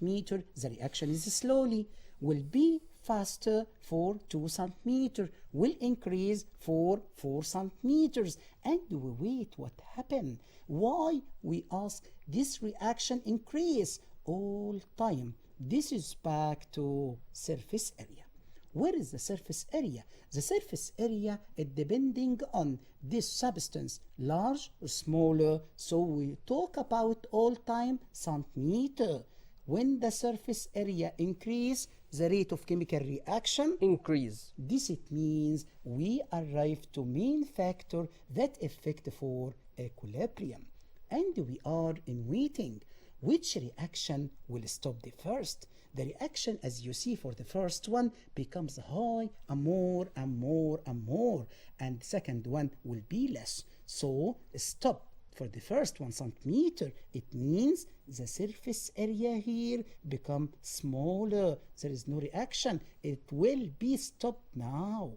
centimeter, the reaction is slowly, will be faster for 2 centimeter, will increase for 4 centimeters, and we wait what happened. Why we ask this reaction increase all time? This is back to surface area. Where is the surface area? The surface area is depending on this substance, large or smaller, so we talk about all time centimeter. When the surface area increase, the rate of chemical reaction increase. This it means we arrive to main factor that affect for equilibrium. And we are in waiting. Which reaction will stop the first? The reaction, as you see for the first one, becomes high and more and more and more, and the second one will be less. So stop for the first 1 centimeter. It means the surface area here become smaller. There is no reaction. It will be stopped now.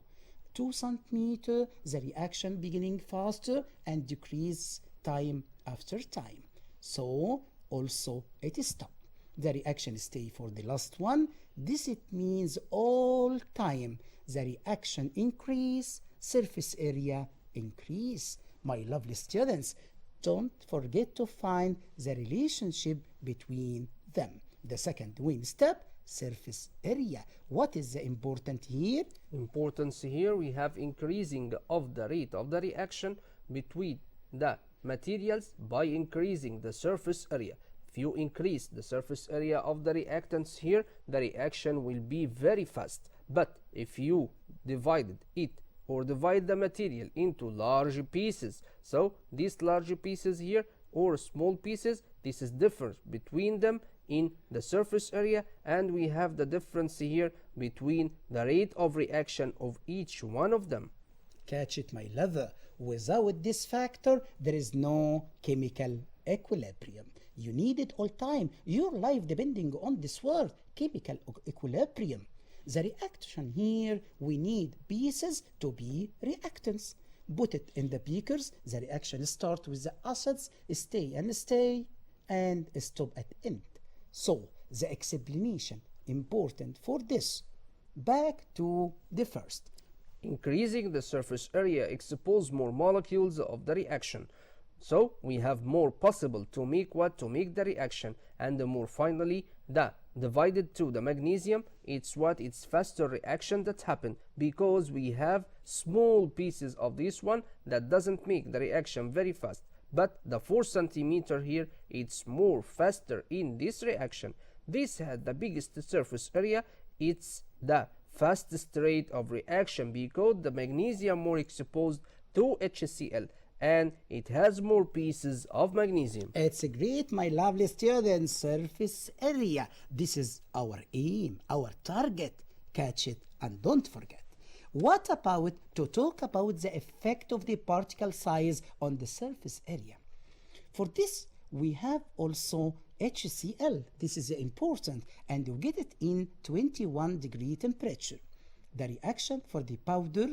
2 centimeter, the reaction beginning faster and decrease time after time. So also it is stopped. The reaction stay for the last one. This it means all time the reaction increase, surface area increase. My lovely students, don't forget to find the relationship between them. The second main step, surface area. What is the important here? Importance here, we have increasing of the rate of the reaction between the materials by increasing the surface area. If you increase the surface area of the reactants here, the reaction will be very fast. But if you divide it or divide the material into large pieces, so these large pieces here or small pieces, this is difference between them in the surface area, and we have the difference here between the rate of reaction of each one of them. Catch it, my lover. Without this factor, there is no chemical equilibrium. You need it all time. Your life depending on this word, chemical equilibrium. The reaction here, we need pieces to be reactants. Put it in the beakers. The reaction start with the acids, stay and stop at end. So the explanation important for this. Back to the first. Increasing the surface area expose more molecules of the reaction. So we have more possible to make what? To make the reaction, and the more finally the divided to the magnesium, it's what? It's faster reaction that happen because we have small pieces of this one that doesn't make the reaction very fast. But the 4 centimeter here, it's more faster in this reaction. This had the biggest surface area. It's the fastest rate of reaction because the magnesium more exposed to HCl, and it has more pieces of magnesium. It's great, my lovely students. Surface area. This is our aim, our target. Catch it and don't forget. What about to talk about the effect of the particle size on the surface area? For this, we have also HCl. This is important, and you get it in 21-degree temperature. The reaction for the powder,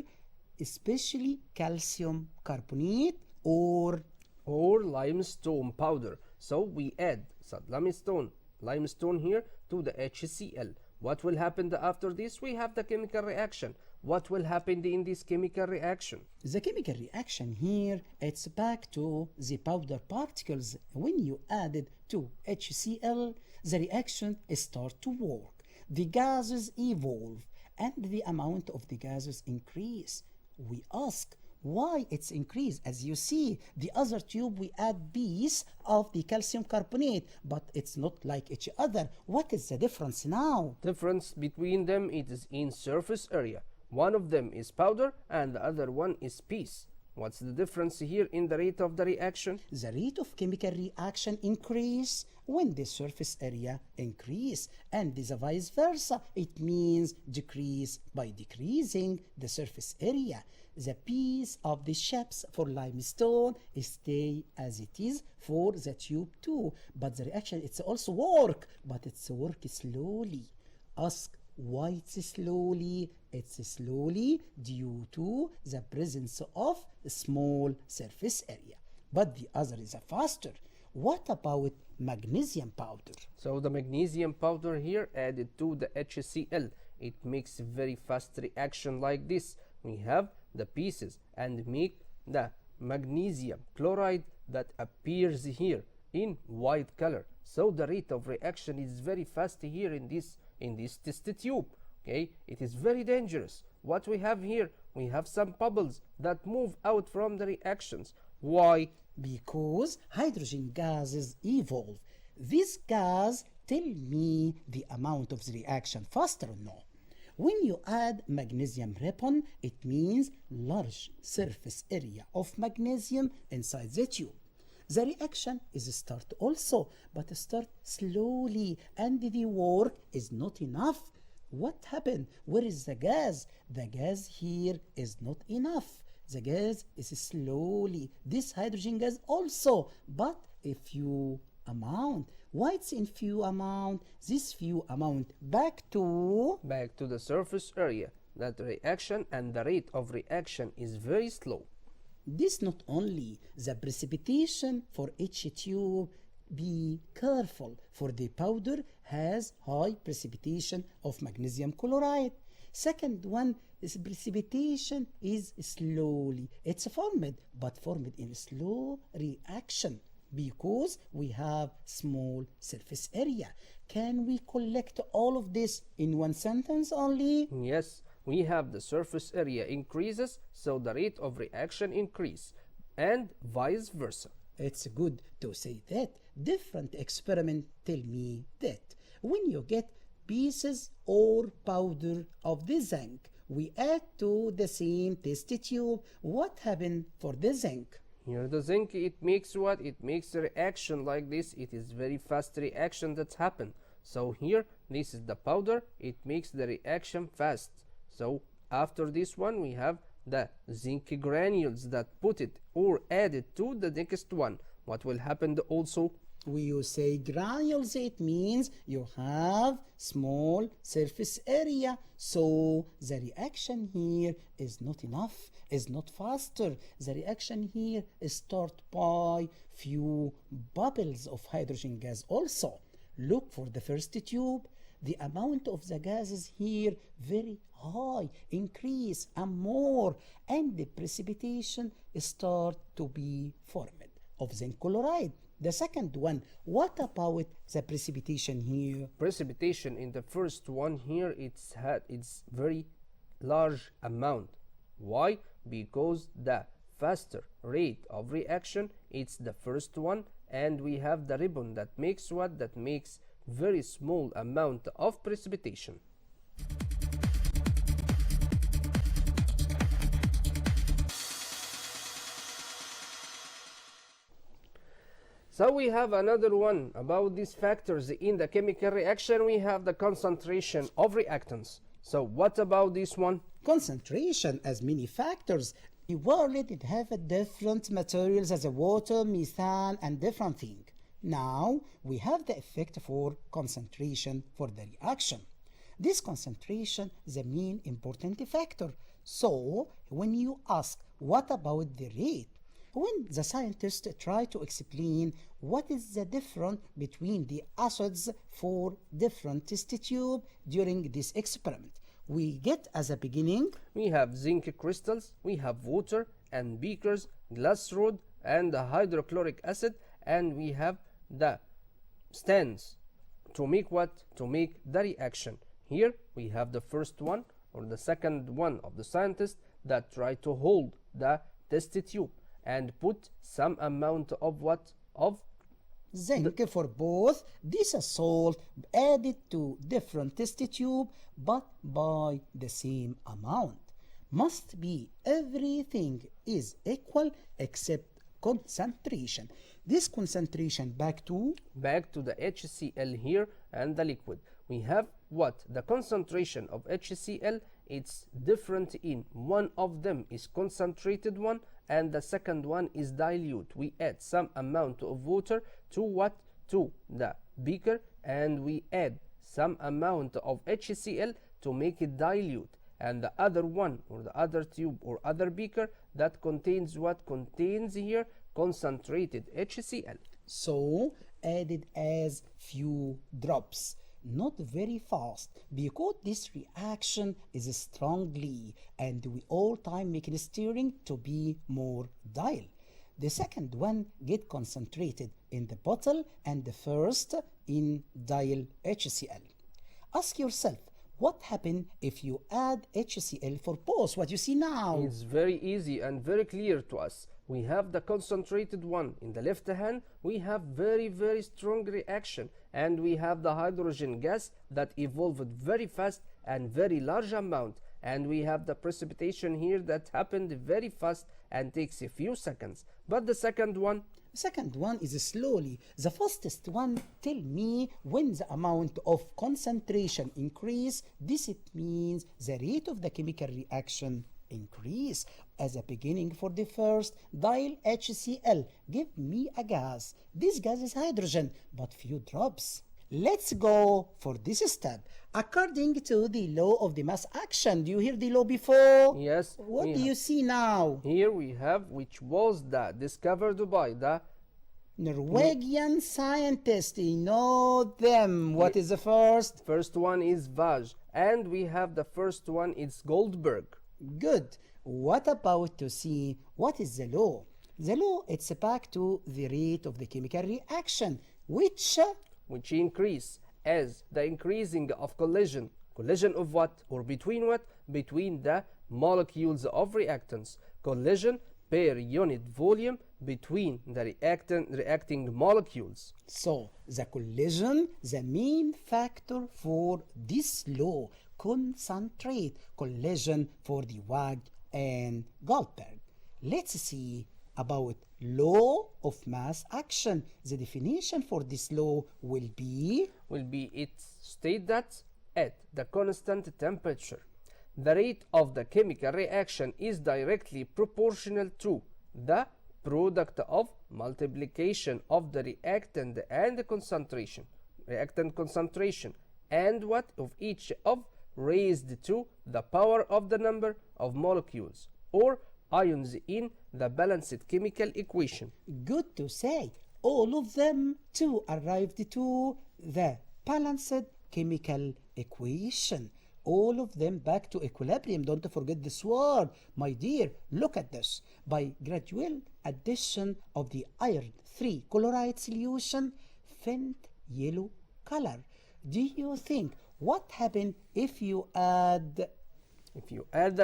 especially calcium carbonate or limestone powder. So we add some limestone here to the HCl. What will happen after this? We have the chemical reaction. What will happen in this chemical reaction? The chemical reaction here, it's back to the powder particles. When you add it to HCl, the reaction start to work. The gases evolve, and the amount of the gases increase. We ask why it's increased. As you see, the other tube we add piece of the calcium carbonate, but it's not like each other. What is the difference now? Difference between them, it is in surface area. One of them is powder and the other one is piece. What's the difference here in the rate of the reaction? The rate of chemical reaction increase when the surface area increase, and the vice versa. It means decrease by decreasing the surface area. The piece of the shapes for limestone stay as it is for the tube too, but the reaction it's also work, but it's work slowly. Ask why it's slowly? It's slowly due to the presence of a small surface area. But the other is faster. What about magnesium powder? So the magnesium powder here added to the HCl, it makes very fast reaction like this. We have the pieces and make the magnesium chloride that appears here in white color. So the rate of reaction is very fast here in this test tube. Okay, it is very dangerous. What we have here, we have some bubbles that move out from the reactions. Why? Because hydrogen gases evolve. This gas tell me the amount of the reaction faster or no. When you add magnesium ribbon, it means large surface area of magnesium inside the tube. The reaction is start also, but start slowly, and the work is not enough. What happened? Where is the gas? The gas here is not enough. The gas is slowly. This hydrogen gas also, but a few amount. Why it's in few amount? This few amount back to the surface area. That reaction and the rate of reaction is very slow. This not only the precipitation for each tube. Be careful, for the powder has high precipitation of magnesium chloride. Second one is precipitation is slowly. It's formed, but formed in slow reaction because we have small surface area. Can we collect all of this in one sentence only? Yes, we have the surface area increases, so the rate of reaction increase, and vice versa. It's good to say that. Different experiment tell me that when you get pieces or powder of the zinc, we add to the same test tube. What happened for the zinc? Here the zinc, it makes what? It makes a reaction like this. It is very fast reaction that happen. So here, this is the powder. It makes the reaction fast. So after this one, we have the zinc granules that put it or added to the next one. What will happen also? When you say granules, it means you have small surface area. So the reaction here is not enough, is not faster. The reaction here is start by few bubbles of hydrogen gas also. Look for the first tube. The amount of the gases here very high, increase and more, and the precipitation start to be formed of zinc chloride. The second one, what about the precipitation here? Precipitation in the first one here, it's very large amount. Why? Because the faster rate of reaction, it's the first one, and we have the ribbon that makes what? That makes very small amount of precipitation. So we have another one about these factors in the chemical reaction. We have the concentration of reactants. So what about this one? Concentration has many factors. The world it have a different materials as a water, methane, and different thing. Now we have the effect for concentration for the reaction. This concentration is the main important factor. So when you ask what about the rate, when the scientists try to explain what is the difference between the acids for different test tube during this experiment, we get as a beginning, we have zinc crystals, we have water and beakers, glass rod and the hydrochloric acid, and we have the stands to make what? To make the reaction. Here we have the first one or the second one of the scientists that try to hold the test tube and put some amount of what? Of zinc for both. This salt added to different test tube but by the same amount. Must be everything is equal except concentration. This concentration back to the HCl here and the liquid. We have what? The concentration of HCl, it's different in one of them is concentrated one and the second one is dilute. We add some amount of water to what? To the beaker, and we add some amount of HCl to make it dilute, and the other one or the other tube or other beaker that contains what? Contains here concentrated HCl. So added as few drops, not very fast, because this reaction is strongly and we all time making stirring to be more dial. The second one get concentrated in the bottle and the first in dial HCl. Ask yourself, what happens if you add HCl for both? What you see now? It's very easy and very clear to us. We have the concentrated one in the left hand. We have very strong reaction, and we have the hydrogen gas that evolved very fast and very large amount, and we have the precipitation here that happened very fast and takes a few seconds. But the second one is slowly. The fastest one tell me when the amount of concentration increase. This it means the rate of the chemical reaction increase. As a beginning for the first, dial HCl. Give me a gas. This gas is hydrogen, but few drops. Let's go for this step. According to the law of the mass action, do you hear the law before? Yes. What do you see now? Here we have, which was discovered by the Norwegian scientists, you know them. What is the first? first one is Vaj, and we have the first one is Goldberg. Good. What about to see what is the law? The law, it's back to the rate of the chemical reaction, which increase as the increasing of collision. Collision of what? Or between what? Between the molecules of reactants. Collision per unit volume between the reacting molecules. So the collision, the main factor for this law, concentrate collision for the Wag and Goldberg. Let's see about law of mass action. The definition for this law will be It state that at the constant temperature, the rate of the chemical reaction is directly proportional to the product of multiplication of the reactant and the reactant concentration, and what of each of raised to the power of the number of molecules or ions in the balanced chemical equation. good to say. All of them to arrived to the balanced chemical equation. All of them back to equilibrium. Don't forget this word, my dear. Look at this. By gradual addition of the iron 3 chloride solution, faint yellow color. Do you think what happened if you add the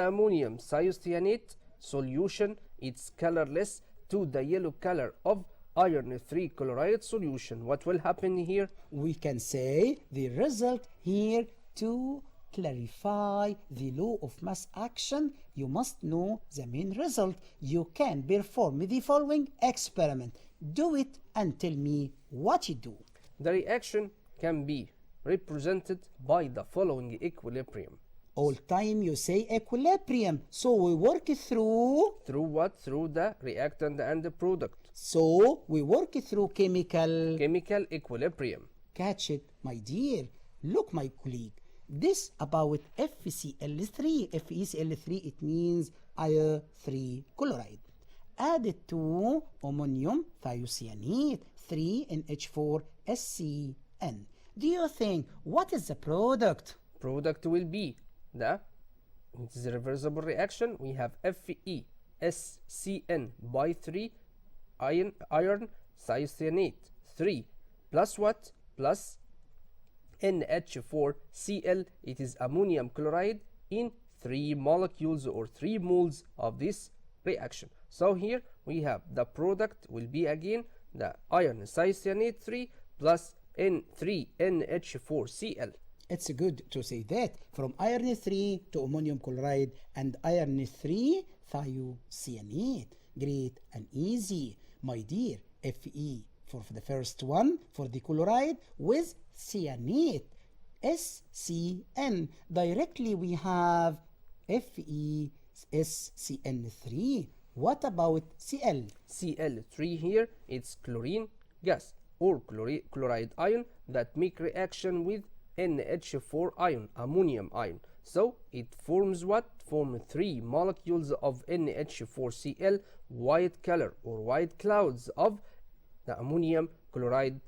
ammonium cycyanate solution, it's colorless to the yellow color of iron 3 chloride solution? What will happen here? we can say the result here to clarify the law of mass action, you must know the main result. You can perform the following experiment. Do it and tell me what you do. The reaction can be represented by the following equilibrium. All time you say equilibrium, so we work through. Through what? Through the reactant and the product. So we work through chemical Equilibrium. Catch it, my dear. Look, my colleague. This about FeCl3. FeCl3, it means iron 3 chloride. Added to ammonium thiocyanate, 3NH4SCN. Do you think what is the product? Product will be it is a reversible reaction. We have FeSCN by 3 iron cycyanate 3 plus what? Plus NH4Cl. It is ammonium chloride in 3 molecules or 3 moles of this reaction. So here we have the product will be again the iron cycyanate 3 plus N3NH4Cl. It's good to say that from iron 3 to ammonium chloride and iron 3 thiocyanate. Great and easy, my dear. Fe for the first one for the chloride with cyanate, SCN. Directly we have FeSCN3. What about Cl? Cl3 here, it's chlorine gas or chloride ion that make reaction with NH4 ion, ammonium ion. So it forms what? Form 3 molecules of NH4Cl, white color or white clouds of the ammonium chloride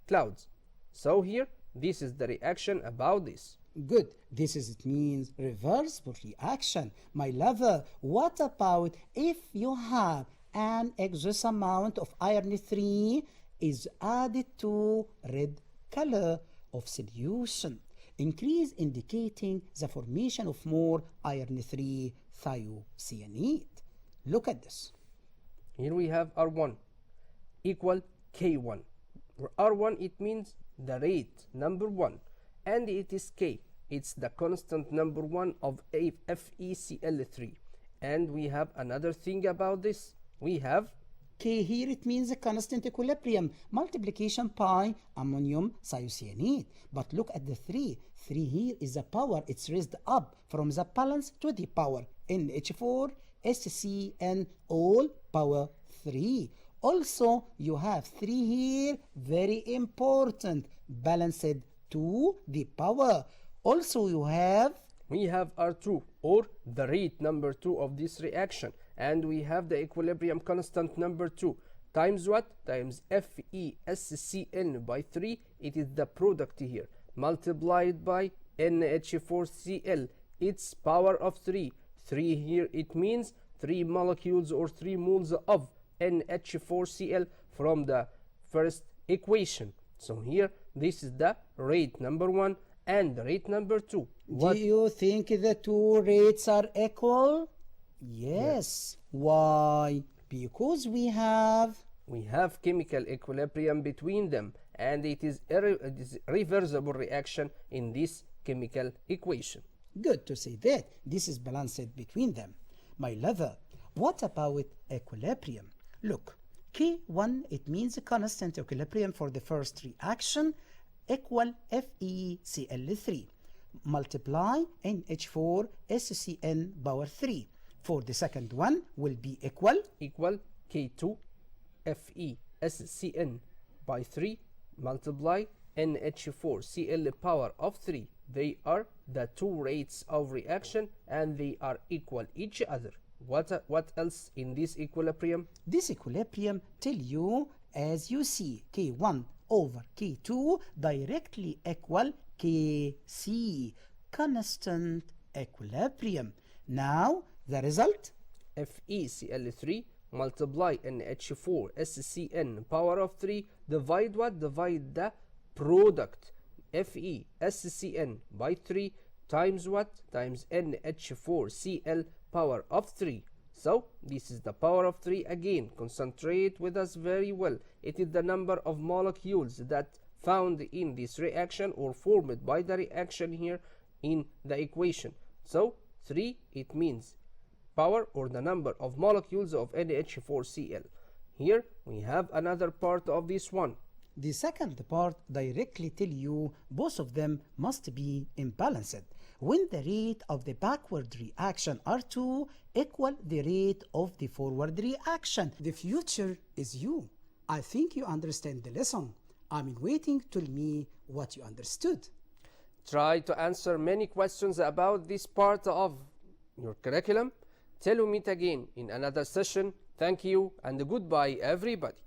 clouds. So here, this is the reaction about this. Good. This is, it means reversible reaction. My lover, what about if you have an excess amount of iron 3 is added to red color of solution? Increase indicating the formation of more iron 3 thiocyanate. Look at this. Here we have R1 equal K1. R1, it means the rate number 1, and it is K. It's the constant number 1 of FeCl3. And we have another thing about this. We have K here, it means a constant equilibrium multiplication by ammonium thiocyanate. But look at the 3. 3 here is the power. It's raised up from the balance to the power. NH4 SCN all power 3. Also, you have 3 here, very important, balanced to the power. Also, we have R2, or the rate number 2 of this reaction, and we have the equilibrium constant number 2 times what? Times FeSCN by 3. It is the product here, multiplied by NH4Cl, its power of 3. 3 here, it means 3 molecules or 3 moles of NH4Cl from the first equation. So here, this is the rate number 1 and the rate number 2. Do you think the two rates are equal? Yes. Why? Because we have chemical equilibrium between them, and it is a reversible reaction in this chemical equation. Good to say that this is balanced between them. My lover, what about equilibrium? Look, K1, it means a constant equilibrium for the first reaction equal FeCl3 multiply NH4 SCN power 3. For the second one will be equal K2 FeSCN by 3 multiply NH4Cl power of 3. They are the two rates of reaction and they are equal each other. What else in this equilibrium? This equilibrium tell you, as you see, K1 over K2 directly equal Kc, constant equilibrium. Now the result? FeCl3 multiply NH4 SCN power of 3 divide what? Divide the product FeSCN by 3 times what? Times NH4Cl power of 3. So this is the power of 3 again. Concentrate with us very well. It is the number of molecules that found in this reaction or formed by the reaction here in the equation. So 3, it means power or the number of molecules of NH4Cl. Here we have another part of this one. The second part directly tell you both of them must be imbalanced. When the rate of the backward reaction R2 equal the rate of the forward reaction. The future is you. I think you understand the lesson. I'm waiting to tell me what you understood. Try to answer many questions about this part of your curriculum. Till we meet again in another session. Thank you and goodbye everybody.